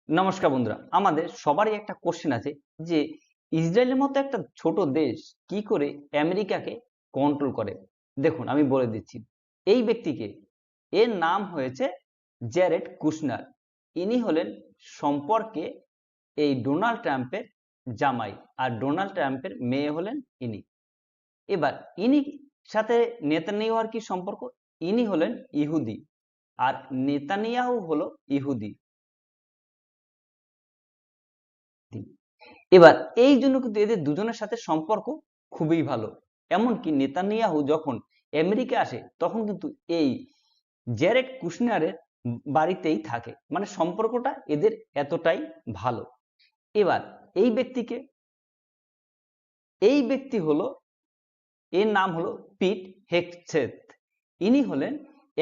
নমস্কার বন্ধুরা, আমাদের সবারই একটা কোশ্চেন আছে যে ইসরায়েলের মতো একটা ছোট দেশ কি করে আমেরিকাকে কন্ট্রোল করে। দেখুন আমি বলে দিচ্ছি এই ব্যক্তিকে। এর নাম হয়েছে জ্যারেড কুশনার। ইনি হলেন সম্পর্কে এই ডোনাল্ড ট্রাম্পের জামাই, আর ডোনাল্ড ট্রাম্পের মেয়ে হলেন ইনি। এবার ইনি সাথে নেতানিয়াহুর কি সম্পর্ক? ইনি হলেন ইহুদি আর নেতানিয়াহু হলো ইহুদি। এবার এই জন্য কিন্তু এদের দুজনের সাথে সম্পর্ক খুবই ভালো। এমনকি নেতানিয়াহু যখন আমেরিকা আসে তখন কিন্তু এই জ্যারেড কুশনারের বাড়িতেই থাকে, মানে সম্পর্কটা এদের এতটাই ভালো। এবার এই ব্যক্তিকে, এই ব্যক্তি হলো, এর নাম হলো পিট হেগসেথ। ইনি হলেন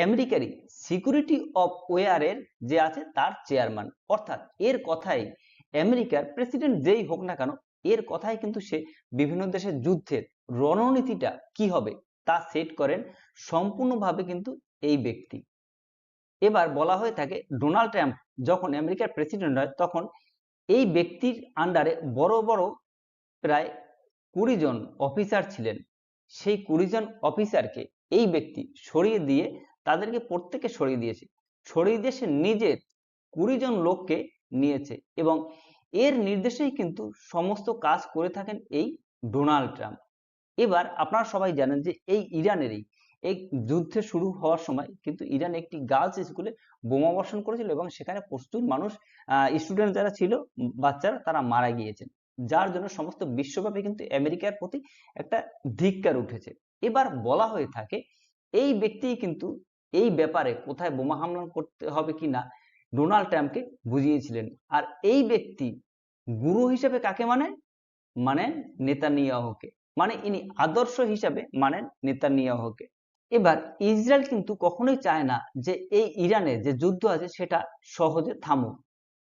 আমেরিকারই সিকিউরিটি অফ ওয়্যারের যে আছে তার চেয়ারম্যান। অর্থাৎ এর কথাই আমেরিকার প্রেসিডেন্ট যেই হোক না কেন, এর কথাই কিন্তু সে বিভিন্ন দেশের যুদ্ধের রণনীতিটা কি হবে তা সেট করেন সম্পূর্ণভাবে কিন্তু এই ব্যক্তি। এবার বলা হয়ে থাকে ডোনাল্ড ট্রাম্প যখন আমেরিকার প্রেসিডেন্ট হয় তখন এই ব্যক্তির আন্ডারে বড় বড় প্রায় 20 জন অফিসার ছিলেন। সেই 20 জন অফিসারকে এই ব্যক্তি সরিয়ে দিয়ে, তাদেরকে প্রত্যেককে সরিয়ে দিয়েছে। সরিয়ে দিয়ে সে নিজের 20 জন লোককে নিয়েছে এবং এর নির্দেশেই কিন্তু সমস্ত কাজ করে থাকেন এই ডোনাল্ড ট্রাম্প। এবার আপনারা সবাই জানেন যে এই ইরানেরই এই যুদ্ধ শুরু হওয়ার সময় কিন্তু ইরান একটি গার্লস স্কুলে বোমা বর্ষণ করেছিল এবং সেখানে প্রচুর মানুষ, স্টুডেন্ট যারা ছিল, বাচ্চারা, তারা মারা গিয়েছেন। যার জন্য সমস্ত বিশ্বব্যাপী কিন্তু আমেরিকার প্রতি একটা ধিক্কার উঠেছে। এবার বলা হয়ে থাকে এই ব্যক্তি কিন্তু এই ব্যাপারে কোথায় বোমা হামলা করতে হবে কিনা ডোনাল্ড ট্রাম্পকে বুঝিয়েছিলেন। আর এই ব্যক্তি গুরু হিসেবে কাকে মানেন? মানেন নেতানিয়াহুকে। মানে ইনি আদর্শ হিসাবে মানেন নেতানিয়াহুকে। এবার ইসরায়েল কিন্তু কখনোই চায় না যে এই ইরানের যে যুদ্ধ আছে সেটা সহজে থামুক।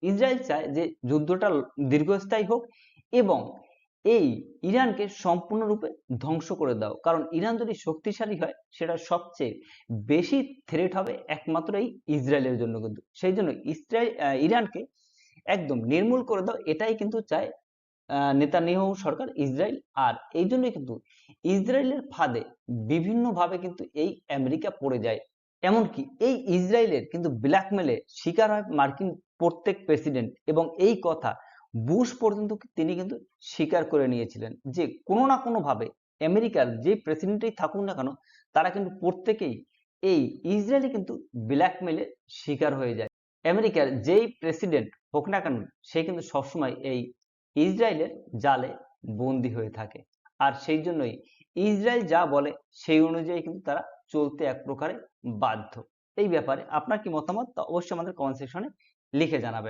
ইসরায়েল চায় যে যুদ্ধটা দীর্ঘস্থায়ী হোক এবং এই ইরানকে সম্পূর্ণরূপে ধ্বংস করে দাও। কারণ ইরান যদি শক্তিশালী হয় সেটা সবচেয়ে বেশি থ্রেট হবে একমাত্র এই ইসরায়েলের জন্য। কিন্তু সেই জন্য ইরানকে একদম নির্মূল করে দাও, এটাই কিন্তু চায় নেতানিয়াহু সরকার, ইসরায়েল। আর এই জন্যই কিন্তু ইসরায়েলের ফাঁদে বিভিন্ন ভাবে কিন্তু এই আমেরিকা পড়ে যায়। এমনকি এই ইসরায়েলের কিন্তু ব্ল্যাকমেলে শিকার হয় মার্কিন প্রত্যেক প্রেসিডেন্ট, এবং এই কথা বুশ পর্যন্ত তিনি কিন্তু স্বীকার করে নিয়েছিলেন যে কোনো না কোনো ভাবে আমেরিকার যে প্রেসিডেন্টই থাকুক না কেন তারা কিন্তু প্রত্যেকেই এই ইসরায়েলে কিন্তু ব্ল্যাকমেলে শিকার হয়ে যায়। আমেরিকার যেই প্রেসিডেন্ট হোক না কেন সে কিন্তু সবসময় এই ইসরায়েলের জালে বন্দী হয়ে থাকে। আর সেই জন্যই ইসরায়েল যা বলে সেই অনুযায়ী কিন্তু তারা চলতে এক প্রকারে বাধ্য। এই ব্যাপারে আপনার কি মতামত তা অবশ্যই আমাদের কমেন্ট সেকশনে লিখে জানাবেন।